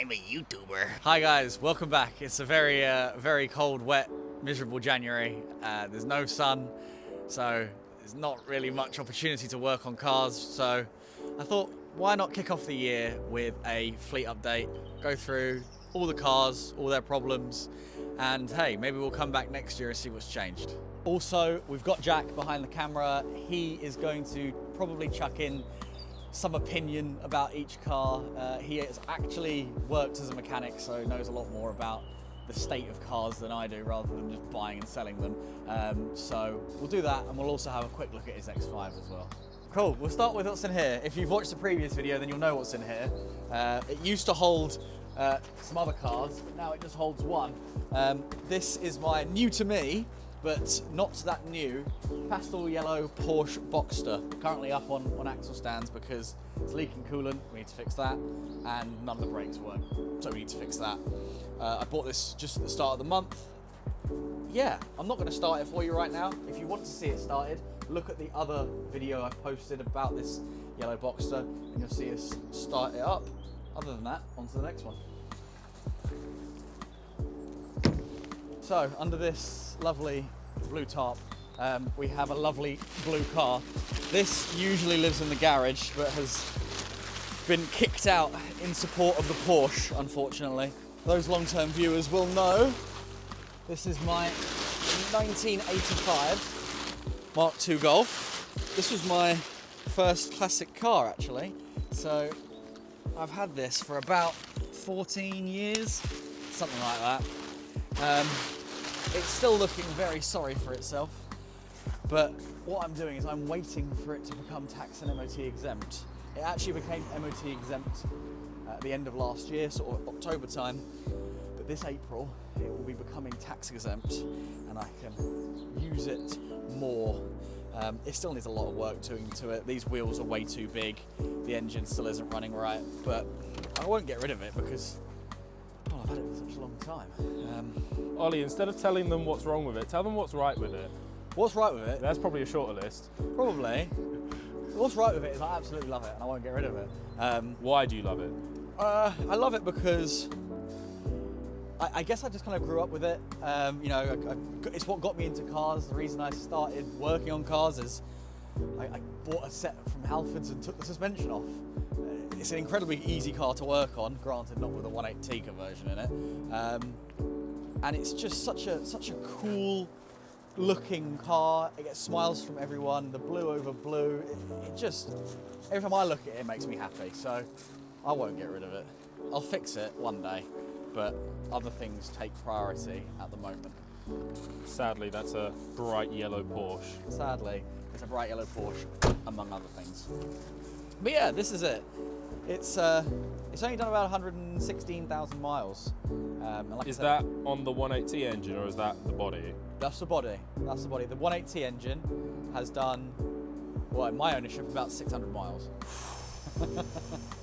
I'm a YouTuber. Hi guys, welcome back. It's a very cold, wet, miserable January. There's no sun, so there's not really much opportunity to work on cars. So I thought, why not kick off the year with a fleet update, go through all the cars, all their problems, and hey, maybe we'll come back next year and see what's changed. Also, we've got Jack behind the camera. He is going to probably chuck in some opinion about each car. He has actually worked as a mechanic, so knows a lot more about the state of cars than I do, rather than just buying and selling them. So we'll do that, and we'll also have a quick look at his X5 as well. Cool, we'll start with what's in here. If you've watched the previous video, then you'll know what's in here. It used to hold some other cars, but now it just holds one. This is my new to me, but not that new, pastel yellow Porsche Boxster. Currently up on axle stands because it's leaking coolant, we need to fix that, and none of the brakes work, so we need to fix that. I bought this just at the start of the month. Yeah, I'm not gonna start it for you right now. If you want to see it started, look at the other video I posted about this yellow Boxster, and you'll see us start it up. Other than that, on to the next one. So, under this lovely blue tarp, we have a lovely blue car. This usually lives in the garage, but has been kicked out in support of the Porsche, unfortunately. Those long-term viewers will know this is my 1985 Mark II Golf. This was my first classic car, actually. So, I've had this for about 14 years, something like that. It's still looking very sorry for itself, but what I'm doing is I'm waiting for it to become tax and MOT exempt. It actually became MOT exempt at the end of last year, sort of October time, but this April it will be becoming tax exempt and I can use it more. It still needs a lot of work doing to it. These wheels are way too big, the engine still isn't running right, but I won't get rid of it because I've had it for such a long time. Ollie, instead of telling them what's wrong with it, tell them what's right with it. What's right with it? That's probably a shorter list. Probably. What's right with it is I absolutely love it and I won't get rid of it. Why do you love it? I love it because I guess I just kind of grew up with it. You know, it's what got me into cars. The reason I started working on cars is I bought a set from Halfords and took the suspension off. It's an incredibly easy car to work on, granted not with a 1.8T conversion in it. And it's just such a cool looking car. It gets smiles from everyone, the blue over blue. It just, every time I look at it, it makes me happy. So I won't get rid of it. I'll fix it one day, but other things take priority at the moment. Sadly, that's a bright yellow Porsche. Sadly, it's a bright yellow Porsche, among other things. But yeah, this is it. It's only done about 116,000 miles. And like Is that on the 1.8T engine or is that the body? That's the body. That's the body. The 1.8T engine has done, well, in my ownership, about 600 miles.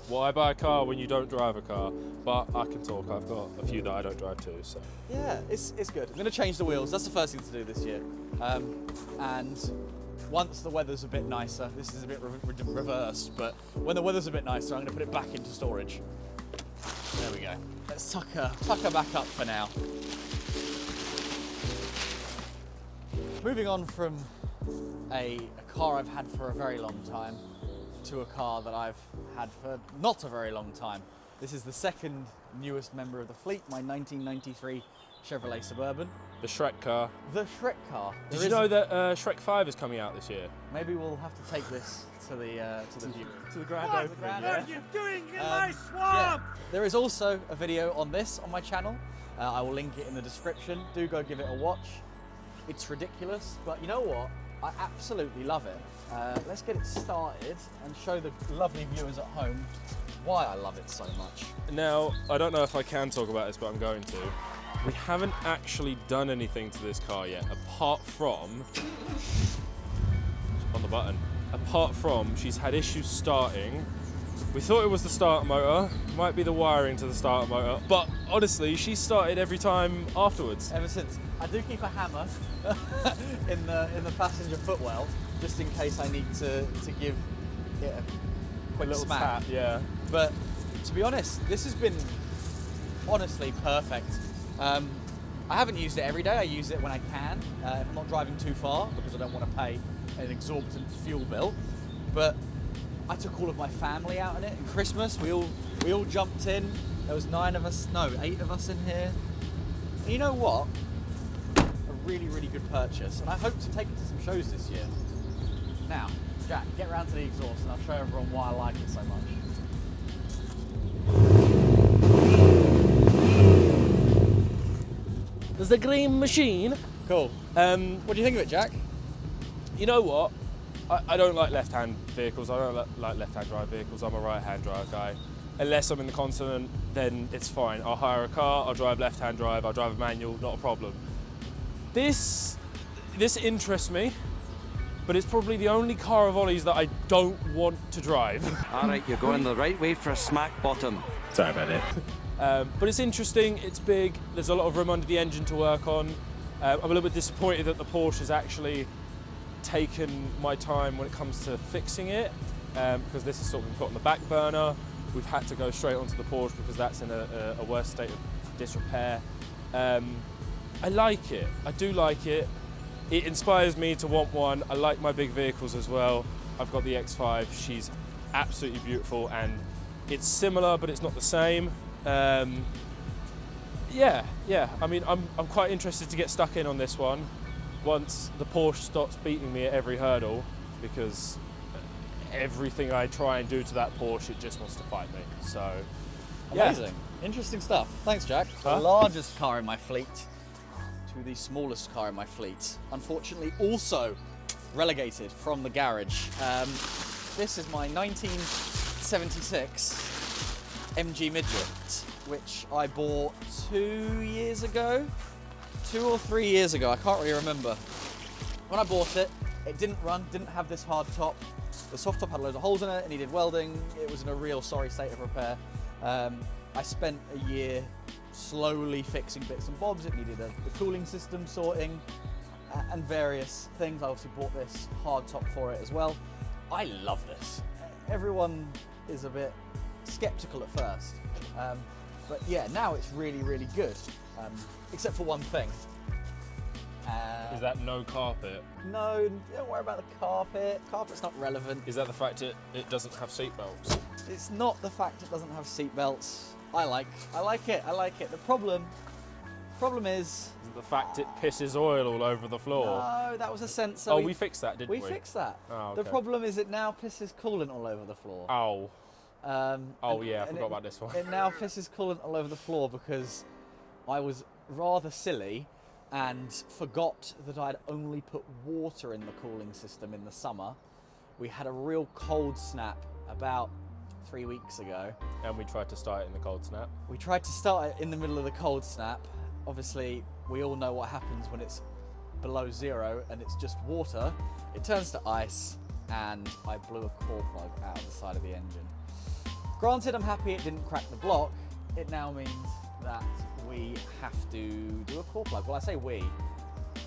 Why buy a car when you don't drive a car? But I can talk. I've got a few that I don't drive too. So Yeah, it's good. I'm going to change the wheels. That's the first thing to do this year. And once the weather's a bit nicer, this is a bit reversed, but when the weather's a bit nicer, I'm going to put it back into storage. There we go. Let's tuck her back up for now. Moving on from a car I've had for a very long time to a car that I've had for not a very long time. This is the second newest member of the fleet, my 1993 Chevrolet Suburban. the Shrek car. The Shrek car. Did you know that Shrek 5 is coming out this year? Maybe we'll have to take this to the grand What opening. are you doing in my swamp? There is also a video on this on my channel. I will link it in the description. Do go give it a watch. It's ridiculous, but you know what? I absolutely love it. Let's get it started and show the lovely viewers at home why I love it so much. Now, I don't know if I can talk about this, but I'm going to. We haven't actually done anything to this car yet, apart from, on the button, apart from she's had issues starting. We thought it was the starter motor, might be the wiring to the starter motor, but honestly, she started every time afterwards. Ever since. I do keep a hammer in the passenger footwell, just in case I need to give it a quick Little smack. tap, yeah. But to be honest, this has been honestly perfect. I haven't used it every day. I use it when I can, if I'm not driving too far, because I don't want to pay an exorbitant fuel bill. But I took all of my family out in it. In Christmas, we all jumped in. There was 8 of us in here. And you know what? A really, really good purchase. And I hope to take it to some shows this year. Now, Jack, get round to the exhaust and I'll show everyone why I like it so much. There's the green machine. Cool. What do you think of it, Jack? You know what? I don't like left-hand vehicles. I don't like left-hand drive vehicles. I'm a right-hand drive guy. Unless I'm in the continent, then it's fine. I'll hire a car, I'll drive left-hand drive, I'll drive a manual, not a problem. This interests me, but it's probably the only car of Ollie's that I don't want to drive. All right, you're going the right way for a smack bottom. Sorry about it. But it's interesting, it's big, there's a lot of room under the engine to work on. I'm a little bit disappointed that the Porsche has actually taken my time when it comes to fixing it, because this is sort of put on the back burner. We've had to go straight onto the Porsche because that's in a worse state of disrepair. I like it, I do like it. It inspires me to want one. I like my big vehicles as well. I've got the X5, she's absolutely beautiful, and it's similar but it's not the same. Yeah, I mean, I'm quite interested to get stuck in on this one once the Porsche stops beating me at every hurdle, because everything I try and do to that Porsche, it just wants to fight me. So, yeah. Amazing. Interesting stuff. Thanks, Jack. Huh? The largest car in my fleet to the smallest car in my fleet. Unfortunately, also relegated from the garage. This is my 1976 MG Midget, which I bought 2 years ago. 2 or 3 years ago, I can't really remember. When I bought it, it didn't run, didn't have this hard top. The soft top had loads of holes in it, it needed welding. It was in a real sorry state of repair. I spent a year slowly fixing bits and bobs. It needed the cooling system sorting and various things. I also bought this hard top for it as well. I love this. Everyone is a bit skeptical at first, but yeah, now it's really, really good, except for one thing. Is that no carpet? No, don't worry about the carpet. Carpet's not relevant. Is that the fact it doesn't have seat belts? It's not the fact it doesn't have seat belts. I like it. The problem is... Is it the fact it pisses oil all over the floor? No, that was a sensor. Oh, we fixed that, didn't we? We fixed that. Oh, okay. The problem is it now pisses coolant all over the floor. Oh. Oh yeah, I forgot about this one. It now pisses coolant all over the floor because I was rather silly and forgot that I'd only put water in the cooling system in the summer. We had a real cold snap about 3 weeks ago. And we tried to start it in the cold snap. We tried to start it in the middle of the cold snap. Obviously, we all know what happens when it's below zero and it's just water. It turns to ice and I blew a core plug out of the side of the engine. Granted, I'm happy it didn't crack the block. It now means that we have to do a core plug. Well, I say we,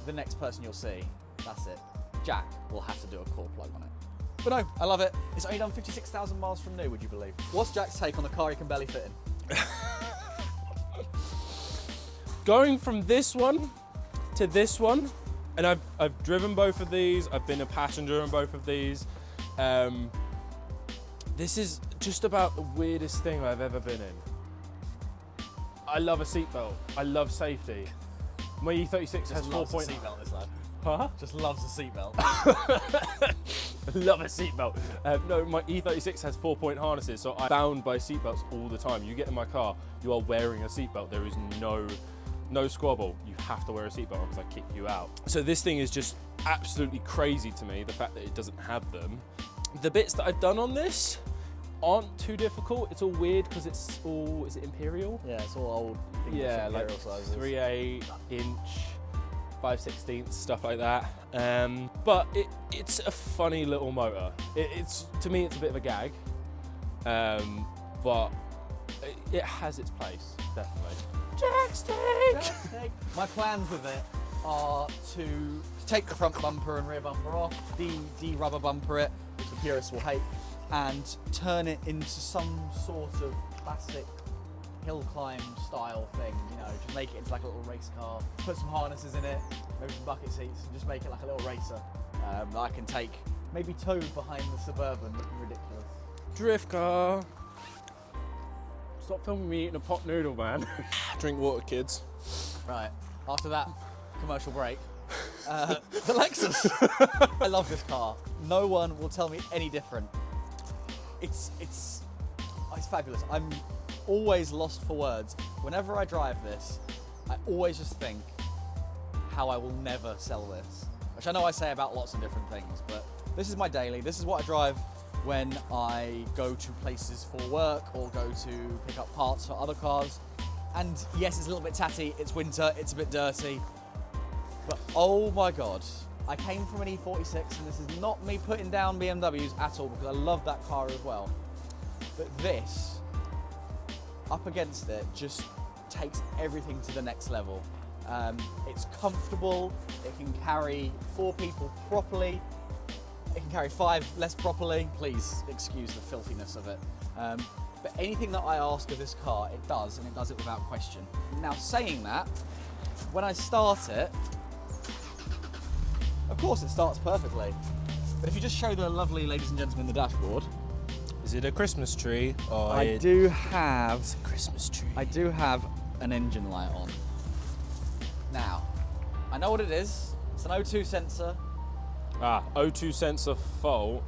the next person you'll see, that's it. Jack will have to do a core plug on it. But no, I love it. It's only done 56,000 miles from new, would you believe? What's Jack's take on a car he can barely fit in? Going from this one to this one, and I've driven both of these, I've been a passenger in both of these. This is just about the weirdest thing I've ever been in. I love a seatbelt. I love safety. My E36 has 4 point. Seatbelt, this lad. Huh? Just loves a seatbelt. I love a seatbelt. No, my E36 has 4-point harnesses, so I'm bound by seatbelts all the time. You get in my car, you are wearing a seatbelt. There is no squabble. You have to wear a seatbelt because I kick you out. So this thing is just absolutely crazy to me, the fact that it doesn't have them. The bits that I've done on this aren't too difficult. It's all weird because it's all, is it Imperial? Yeah, it's all old. Yeah, like Imperial sizes. 3/8 inch, 5/16, stuff like that. But it's a funny little motor. It's to me, it's a bit of a gag, but it has its place, definitely. Jack's take. My plans with it are to take the front bumper and rear bumper off, de-rubber bumper it, which the purists will hate, and turn it into some sort of plastic hill climb style thing, you know, just make it into like a little race car, put some harnesses in it, maybe some bucket seats, and just make it like a little racer that I can take, maybe towed behind the Suburban, looking ridiculous. Drift car. Stop filming me eating a pot noodle, man. Drink water, kids. Right, after that commercial break, the Lexus. I love this car. No one will tell me any different. It's fabulous. I'm always lost for words. Whenever I drive this, I always just think how I will never sell this. Which I know I say about lots of different things, but this is my daily. This is what I drive when I go to places for work or go to pick up parts for other cars. And yes, it's a little bit tatty, it's winter, it's a bit dirty, but oh my God, I came from an E46, and this is not me putting down BMWs at all, because I love that car as well. But this, up against it, just takes everything to the next level. It's comfortable, it can carry 4 people properly, it can carry 5 less properly. Please excuse the filthiness of it. But anything that I ask of this car, it does, and it does it without question. Now, saying that, when I start it, of course it starts perfectly. But if you just show the lovely ladies and gentlemen the dashboard. Is it a Christmas tree? Or I do have a Christmas tree. I do have an engine light on. Now, I know what it is. It's an O2 sensor. Ah, O2 sensor fault.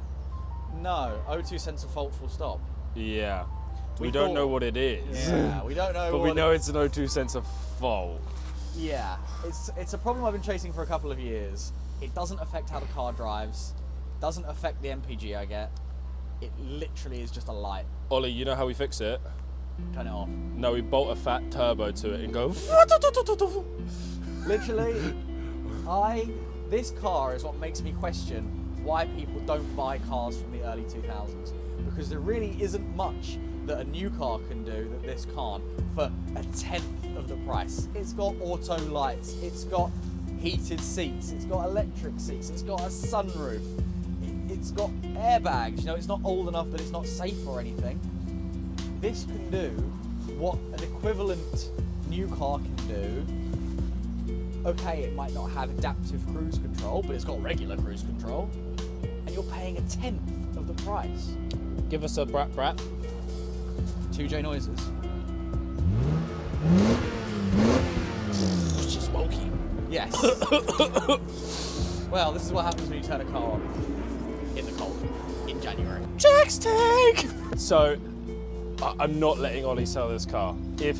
No, O2 sensor fault, full stop. Yeah. We We don't thought- know what it is. Yeah, we don't know. But what we know it's an O2 sensor fault. Yeah, it's a problem I've been chasing for a couple of years. It doesn't affect how the car drives. Doesn't affect the MPG I get. It literally is just a light. Ollie, you know how we fix it? Turn it off. No, we bolt a fat turbo to it and go. Literally, this car is what makes me question why people don't buy cars from the early 2000s, because there really isn't much that a new car can do that this can't for a tenth of the price. It's got auto lights, it's got heated seats, it's got electric seats, it's got a sunroof, it's got airbags. You know, it's not old enough that it's not safe or anything. This can do what an equivalent new car can do. Okay, it might not have adaptive cruise control, but it's got regular cruise control, and you're paying a tenth of the price. Give us a brat brat. 2J noises. She's smoky. Yes. Well, this is what happens when you turn a car on in the cold in January. Jack's tank! So, I'm not letting Ollie sell this car. If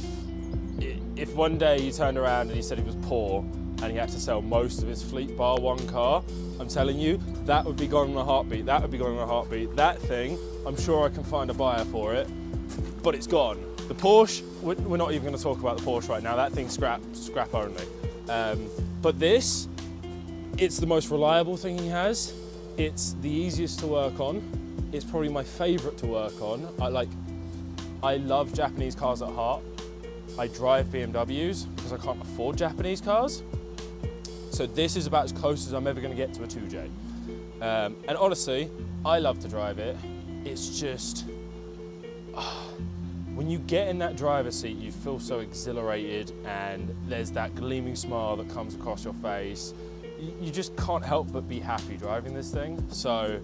one day he turned around and he said he was poor and he had to sell most of his fleet bar one car, I'm telling you, that would be gone in a heartbeat. That would be gone in a heartbeat. That thing, I'm sure I can find a buyer for it, but it's gone. The Porsche, we're not even going to talk about the Porsche right now. That thing's scrap only. But this, it's the most reliable thing he has. It's the easiest to work on. It's probably my favorite to work on. I love Japanese cars at heart. I drive BMWs because I can't afford Japanese cars. So this is about as close as I'm ever going to get to a 2J. And honestly, I love to drive it. It's just, when you get in that driver's seat, you feel so exhilarated, and there's that gleaming smile that comes across your face. You just can't help but be happy driving this thing. So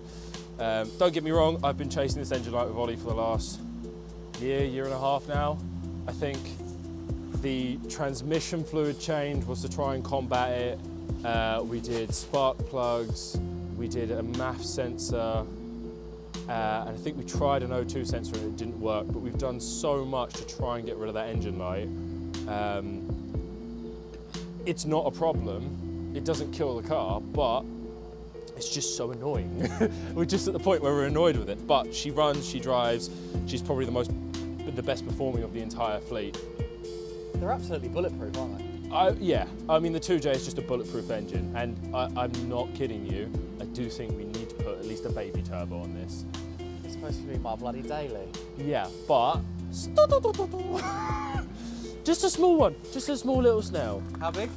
don't get me wrong, I've been chasing this engine light with Ollie for the last year and a half now. I think the transmission fluid change was to try and combat it. We did spark plugs, we did a MAF sensor, and I think we tried an O2 sensor and it didn't work, but we've done so much to try and get rid of that engine light. It's not a problem, it doesn't kill the car, but it's just so annoying. We're just at the point where we're annoyed with it, but she runs, she drives, she's probably the best performing of the entire fleet. They're absolutely bulletproof, aren't they? Yeah, I mean the 2J is just a bulletproof engine, and I'm not kidding you, I do think we need to put at least a baby turbo on this. It's supposed to be my bloody daily. Yeah, but just a small one, just a small little snail. How big?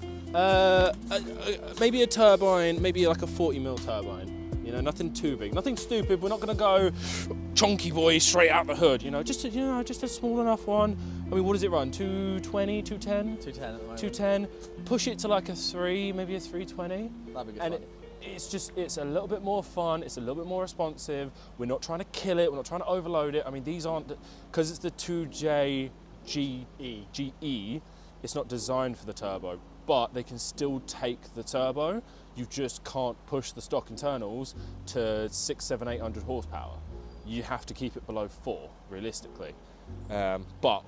Maybe a turbine, maybe like a 40mm turbine. You know, nothing too big, nothing stupid. We're not going to go chonky boy straight out the hood. Just a small enough one. I mean, what does it run? 220, 210? 210 at the moment. 210. Push it to like a 3, maybe a 320. That'd be good And fun. it's a little bit more fun. It's a little bit more responsive. We're not trying to kill it. We're not trying to overload it. I mean, these aren't, because it's the 2J GE. It's not designed for the turbo, but they can still take the turbo. You just can't push the stock internals to 600, 700, 800 horsepower. You have to keep it below 4, realistically. But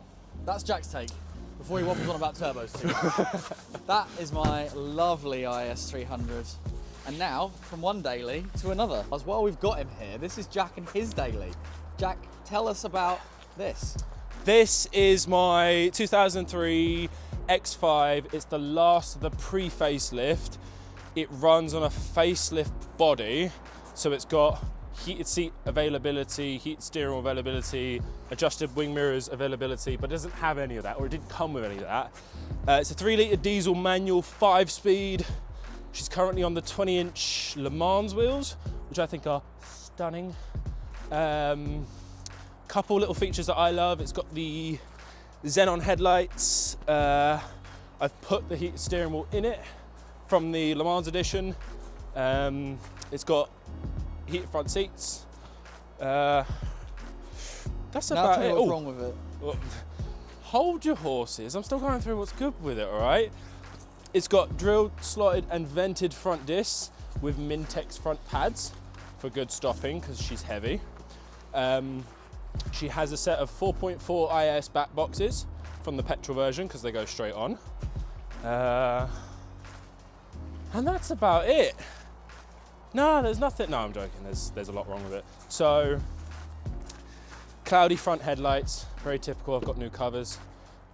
That's Jack's take, before he waffles on about turbos too much. That is my lovely IS 300. And now, from one daily to another. As while we've got him here, this is Jack and his daily. Jack, tell us about this. this is my 2003 X5. It's the last of the pre-facelift. It runs on a facelift body, so it's got heated seat availability, heated steering wheel availability, adjusted wing mirrors availability, but it doesn't have any of that, or it didn't come with any of that. It's a 3-litre diesel manual, 5-speed. She's currently on the 20-inch Le Mans wheels, which I think are stunning. Couple little features that I love. It's got the xenon headlights. I've put the heated steering wheel in it from the Le Mans edition. It's got heated front seats. That's Now about tell me it. what's Oh, wrong with it. well, hold your horses. I'm still going through what's good with it, all right? It's got drilled, slotted and vented front discs with Mintex front pads for good stopping because she's heavy. She has a set of 4.4 IS back boxes from the petrol version because they go straight on. And that's about it. No, there's nothing. No, I'm joking. There's a lot wrong with it. So, cloudy front headlights, very typical. I've got new covers.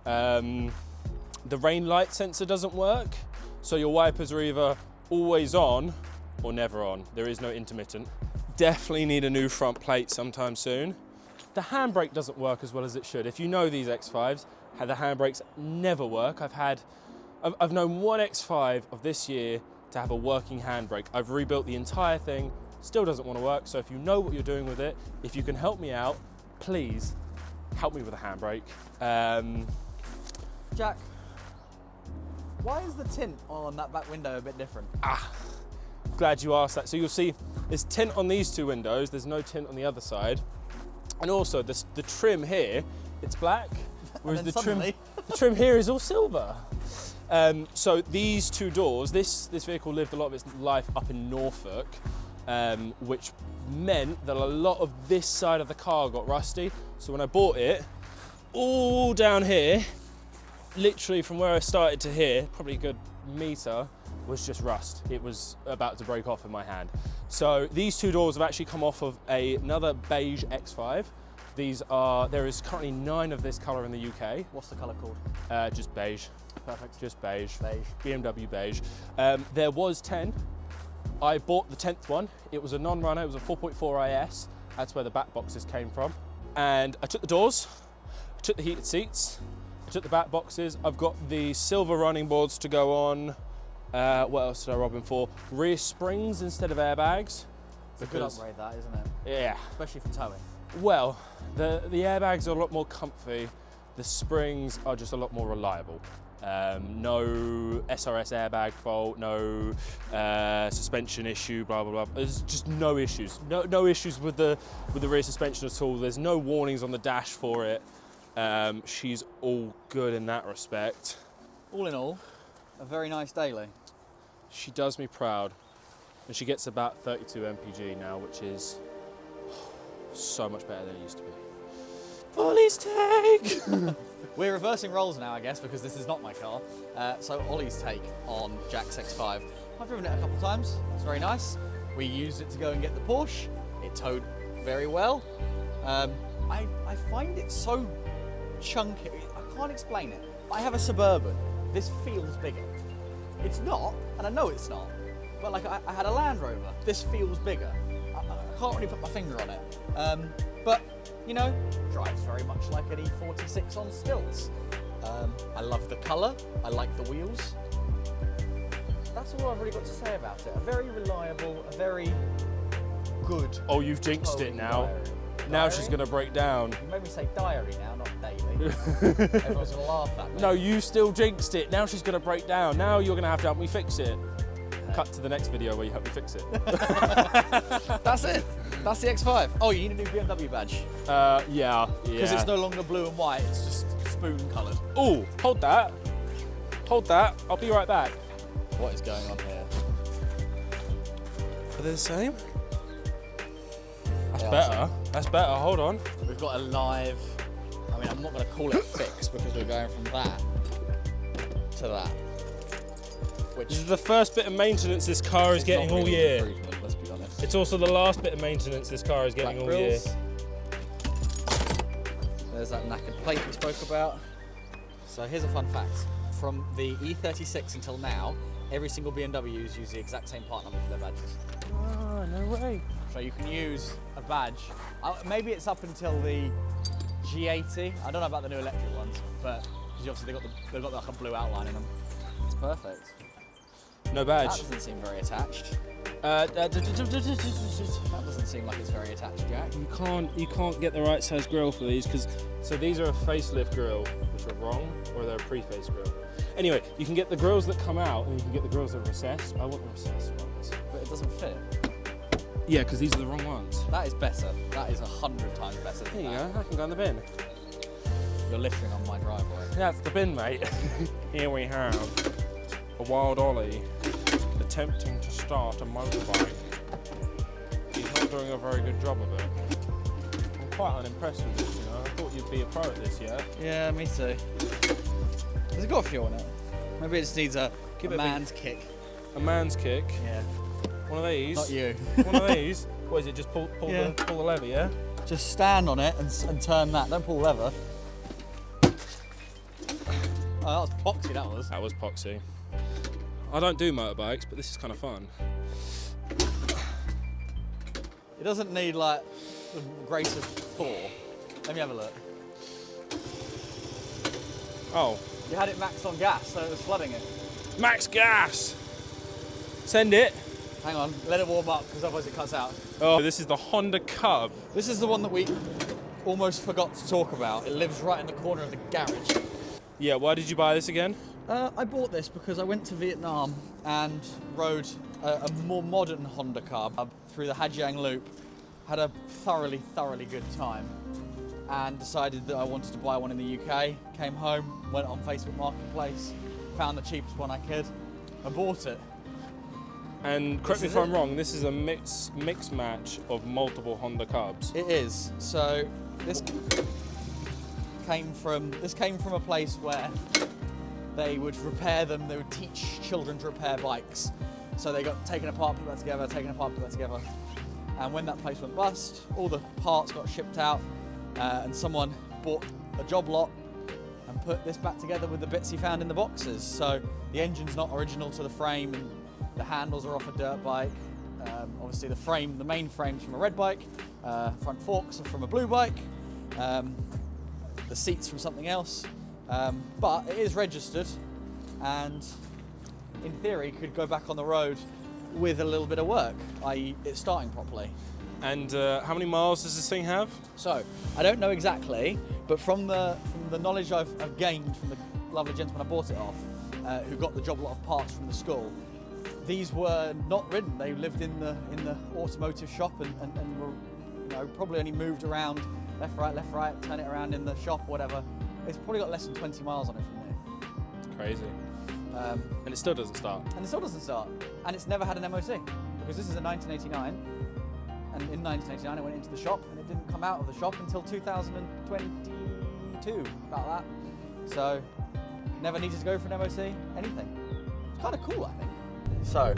The rain light sensor doesn't work, so your wipers are either always on or never on. There is no intermittent. Definitely need a new front plate sometime soon. The handbrake doesn't work as well as it should. If you know these X5s, the handbrakes never work. I've known one X5 of this year to have a working handbrake. I've rebuilt the entire thing, still doesn't want to work. So if you know what you're doing with it, if you can help me out, please help me with a handbrake. Jack, why is the tint on that back window a bit different? Glad you asked that. So you'll see there's tint on these two windows, there's no tint on the other side. And also the trim here, it's black, whereas the trim here is all silver. So these two doors, this vehicle lived a lot of its life up in Norfolk, which meant that a lot of this side of the car got rusty. So when I bought it, all down here, literally from where I started to here, probably a good meter, was just rust. It was about to break off in my hand. So these two doors have actually come off of another beige X5. There is currently 9 of this color in the UK. What's the color called? Just beige. Perfect. Just beige. Beige. BMW beige. There was 10. I bought the 10th one. It was a non-runner. It was a 4.4 IS. That's where the back boxes came from. And I took the doors, I took the heated seats, I took the back boxes. I've got the silver running boards to go on. What else did I rob them for? Rear springs instead of airbags. It's a good upgrade, that, isn't it? Yeah. Especially for towing. Well, the airbags are a lot more comfy. The springs are just a lot more reliable. No SRS airbag fault, no suspension issue, blah, blah, blah. There's just no issues. No issues with the rear suspension at all. There's no warnings on the dash for it. She's all good in that respect. All in all, a very nice daily. She does me proud. And she gets about 32 mpg now, which is so much better than it used to be. Ollie's take! We're reversing roles now, I guess, because this is not my car. So Ollie's take on Jack's X5. I've driven it a couple of times. It's very nice. We used it to go and get the Porsche. It towed very well. I find it so chunky. I can't explain it. I have a Suburban. This feels bigger. It's not, and I know it's not. But like I had a Land Rover. This feels bigger. I can't really put my finger on it. But you know, drives very much like an E46 on stilts. I love the colour, I like the wheels. That's all I've really got to say about it. A very reliable, a very good. Oh, you've jinxed it now. Now she's going to break down. You made me say diary now, not daily. Everyone's going to laugh at me. No, you still jinxed it. Now she's going to break down. Now you're going to have to help me fix it. Cut to the next video where you help me fix it. That's it. That's the X5. Oh, you need a new BMW badge. Yeah. Because it's no longer blue and white, it's just spoon coloured. Oh, hold that. Hold that. I'll be right back. What is going on here? Are they the same? That's They are better. That's better. Hold on. We've got a live, I mean, I'm not going to call it fix because we're going from that to that. Which This is the first bit of maintenance this car is getting not all really year. an improvement, let's be honest. It's also the last bit of maintenance this car is getting Black all year. grills. There's that knackered plate we spoke about. So here's a fun fact. From the E36 until now, every single BMW's use the exact same part number for their badges. Oh, no way. So you can use a badge. Maybe it's up until the G80. I don't know about the new electric ones, but because obviously they've got like a blue outline in them. It's perfect. No That badge. doesn't seem very attached. That doesn't seem like it's very attached, Jack. You can't get the right size grill for these because so these are a facelift grill, which are wrong, or they're a pre-face grill. Anyway, you can get the grills that come out and you can get the grills that are recessed. I want the recessed ones. But it doesn't fit. Yeah, because these are the wrong ones. That is better. That is 100 times better than There you that. go. I can go in the bin. You're littering on my driveway. That's the bin, mate. Here we have a Wild Ollie attempting to start a motorbike. He's not doing a very good job of it. I'm quite unimpressed with this, you know. I thought you'd be a pro at this, yeah? Yeah, me too. Has it got fuel in it? Maybe it just needs a Give it a man's kick. A man's kick. Yeah. One of these. Not you. One of these. What is it? Just pull Yeah. the lever, yeah? Just stand on it and turn that. Don't pull the lever. Oh, that was poxy, that was. That was poxy. I don't do motorbikes, but this is kind of fun. It doesn't need like the grace of Thor. Let me have a look. Oh, You had it maxed on gas, so it was flooding it. max gas. Send it. Hang on, let it warm up because otherwise it cuts out. Oh, this is the Honda Cub. This is the one that we almost forgot to talk about. It lives right in the corner of the garage. Yeah, why did you buy this again? I bought this because I went to Vietnam and rode a more modern Honda Cub through the Hajiang Loop. Had a thoroughly good time and decided that I wanted to buy one in the UK. Came home, went on Facebook Marketplace, found the cheapest one I could and bought it. And correct me This if is I'm it. wrong, this is a mix match of multiple Honda Cubs. It is. So this came from a place where they would repair them. They would teach children to repair bikes. So they got taken apart, put that together, taken apart, put that together. And when that place went bust, all the parts got shipped out, and someone bought a job lot and put this back together with the bits he found in the boxes. So the engine's not original to the frame, and the handles are off a dirt bike. Obviously the main frame's from a red bike, front forks are from a blue bike, the seats from something else, but it is registered and in theory could go back on the road with a little bit of work, i.e. it's starting properly. And how many miles does this thing have? So, I don't know exactly, but from the knowledge I've gained from the lovely gentleman I bought it off, who got the job lot of parts from the school, these were not ridden. They lived in the automotive shop and were probably only moved around left, right, turn it around in the shop, whatever. It's probably got less than 20 miles on it from here. Crazy. And it still doesn't start. And it still doesn't start. And it's never had an MOT because this is a 1989. And in 1989 it went into the shop and it didn't come out of the shop until 2022, about that. So, never needed to go for an MOT, anything. It's kind of cool, I think. So,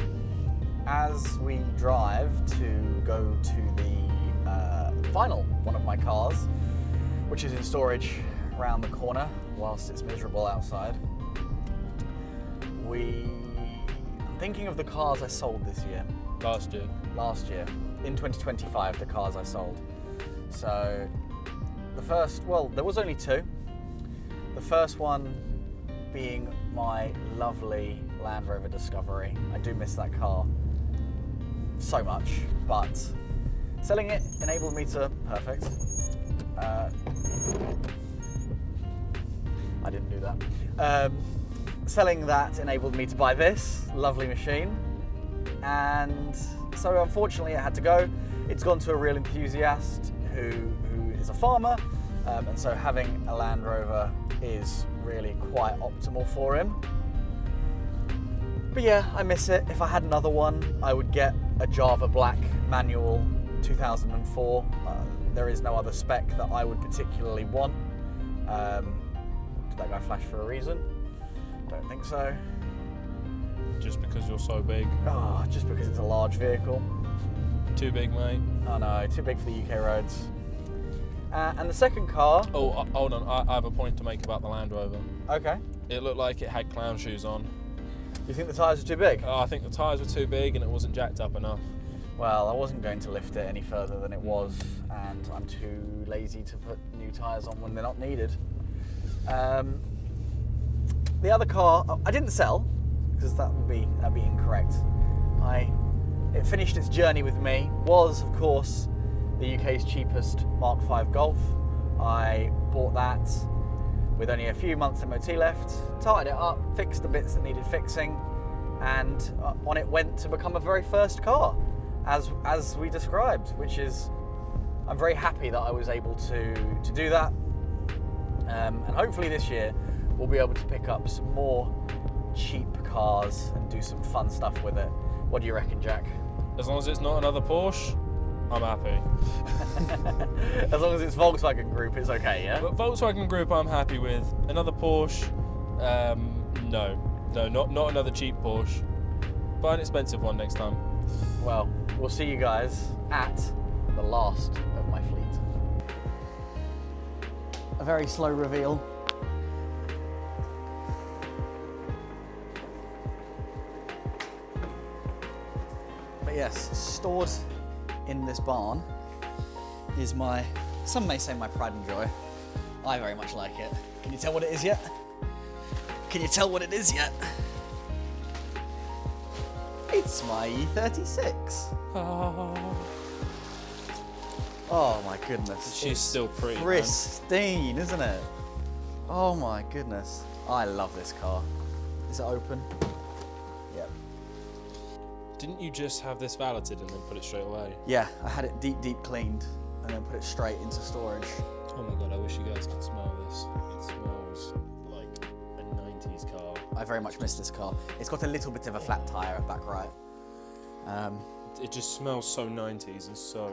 as we drive to go to the final one of my cars, which is in storage around the corner whilst it's miserable outside, I'm thinking of the cars I sold this year. Last year. In 2025, the cars I sold. So, there was only two. The first one being my lovely Land Rover Discovery. I do miss that car so much, but selling it enabled me to, perfect. I didn't do that. Selling that enabled me to buy this lovely machine. And so unfortunately it had to go. It's gone to a real enthusiast who is a farmer. And so having a Land Rover is really quite optimal for him. But yeah, I miss it. If I had another one, I would get a Java Black manual 2004. There is no other spec that I would particularly want. Did that guy flash for a reason? Don't think so. Just because you're so big. Oh, just because it's a large vehicle. Too big, mate. Oh no, too big for the UK roads. And the second car. Oh, hold on. I have a point to make about the Land Rover. Okay. It looked like it had clown shoes on. You think the tyres are too big? I think the tyres were too big and it wasn't jacked up enough. Well, I wasn't going to lift it any further than it was, and I'm too lazy to put new tyres on when they're not needed. The other car, I didn't sell, because that'd be incorrect. It finished its journey with me, was of course the UK's cheapest Mark V Golf. I bought that with only a few months MOT left, tied it up, fixed the bits that needed fixing, and on it went to become a very first car, as we described, which is, I'm very happy that I was able to do that. And hopefully this year we'll be able to pick up some more cheap cars and do some fun stuff with it. What do you reckon, Jack? As long as it's not another Porsche, I'm happy. As long as it's Volkswagen Group, it's okay, yeah? But Volkswagen Group I'm happy with. Another Porsche, no, not another cheap Porsche. Buy an expensive one next time. Well, we'll see you guys at the last of my fleet. A very slow reveal. But yes, stored in this barn is my, some may say my pride and joy. I very much like it. Can you tell what it is yet? Can you tell what it is yet? It's my E36. Oh my goodness. She's still pretty, man. Pristine, isn't it? Oh my goodness. I love this car. Is it open? Yep. Didn't you just have this valeted and then put it straight away? Yeah, I had it deep cleaned and then put it straight into storage. Oh my god, I wish you guys could smell this. It smells like a 90s car. I very much miss this car. It's got a little bit of a flat tyre back right. It just smells so 90s and so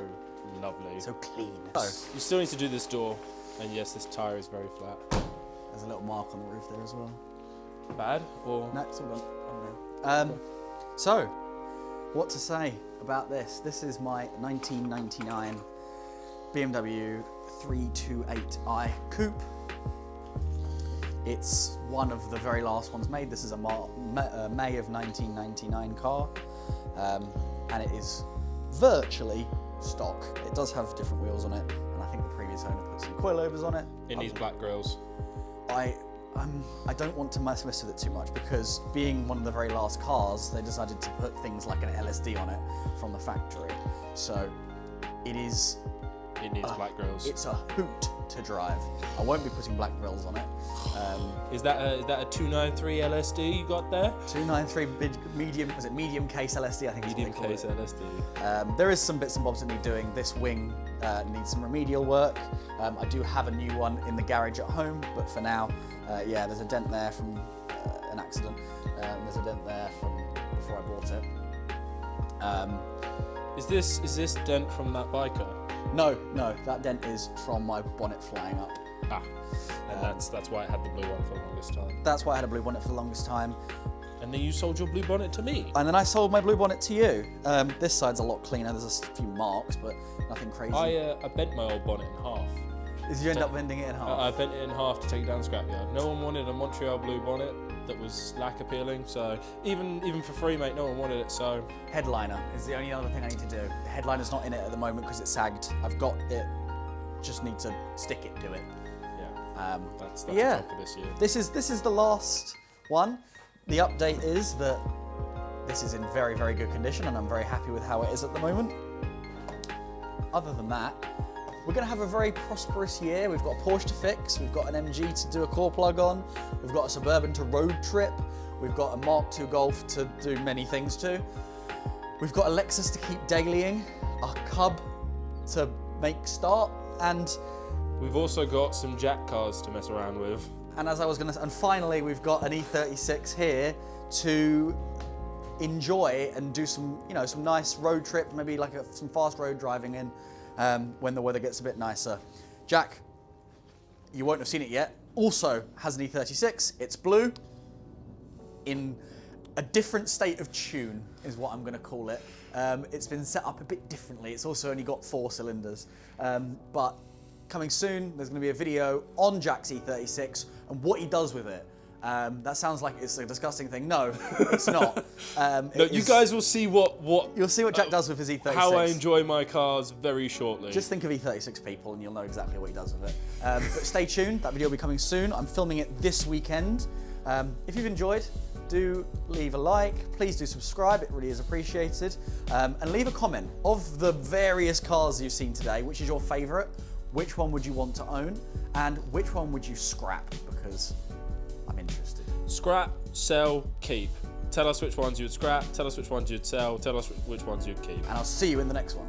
lovely. So clean. You still need to do this door, and yes, this tyre is very flat. There's a little mark on the roof there as well. Bad or? No, it's all done. So, what to say about this? This is my 1999 BMW 328i Coupe. It's one of the very last ones made. This is a May of 1999 car, and it is virtually stock. It does have different wheels on it, and I think the previous owner put some coilovers on it. It needs black grills. I don't want to mess with it too much, because being one of the very last cars, they decided to put things like an LSD on it from the factory. So it needs black grills. It's a hoot to drive. I won't be putting black grills on it. Is that a 293 LSD you got there? 293 medium, was it medium case LSD? I think Medium it's what they case call it. LSD. There is some bits and bobs that need doing. This wing needs some remedial work. I do have a new one in the garage at home, but for now, yeah, there's a dent there from an accident. There's a dent there from before I bought it. Is this dent from that biker? No, that dent is from my bonnet flying up. Ah, and that's why it had the blue one for the longest time. That's why I had a blue bonnet for the longest time. And then you sold your blue bonnet to me. And then I sold my blue bonnet to you. This side's a lot cleaner. There's a few marks, but nothing crazy. I bent my old bonnet in half. Did you end up bending it in half? I bent it in half to take it down the scrapyard. No one wanted a Montreal blue bonnet that was slack appealing, so even for free, mate, no one wanted it, so... Headliner is the only other thing I need to do. The headliner's not in it at the moment because it's sagged. I've got it, just need to stick it to it. Yeah, that's yeah. the job for this year. This is the last one. The update is that this is in very, very good condition, and I'm very happy with how it is at the moment. other than that, we're going to have a very prosperous year. We've got a Porsche to fix, we've got an MG to do a core plug on, we've got a Suburban to road trip, we've got a Mark II Golf to do many things to. We've got a Lexus to keep dailying, a Cub to make start, and We've also got some Jack cars to mess around with. and finally we've got an E36 here to enjoy and do some, some nice road trip, maybe like some fast road driving in when the weather gets a bit nicer. Jack, you won't have seen it yet, also has an E36. It's blue in a different state of tune is what I'm going to call it. It's been set up a bit differently. It's also only got 4 cylinders, but coming soon, there's going to be a video on Jack's E36 and what he does with it. That sounds like it's a disgusting thing. No, it's not. No, you guys will see what You'll see what Jack does with his E36. how I enjoy my cars very shortly. Just think of E36 people and you'll know exactly what he does with it. But stay tuned, that video will be coming soon. I'm filming it this weekend. If you've enjoyed, do leave a like, please do subscribe, it really is appreciated. And leave a comment of the various cars you've seen today, which is your favourite, which one would you want to own, and which one would you scrap, because I'm interested. Scrap, sell, keep. Tell us which ones you'd scrap, tell us which ones you'd sell, tell us which ones you'd keep. And I'll see you in the next one.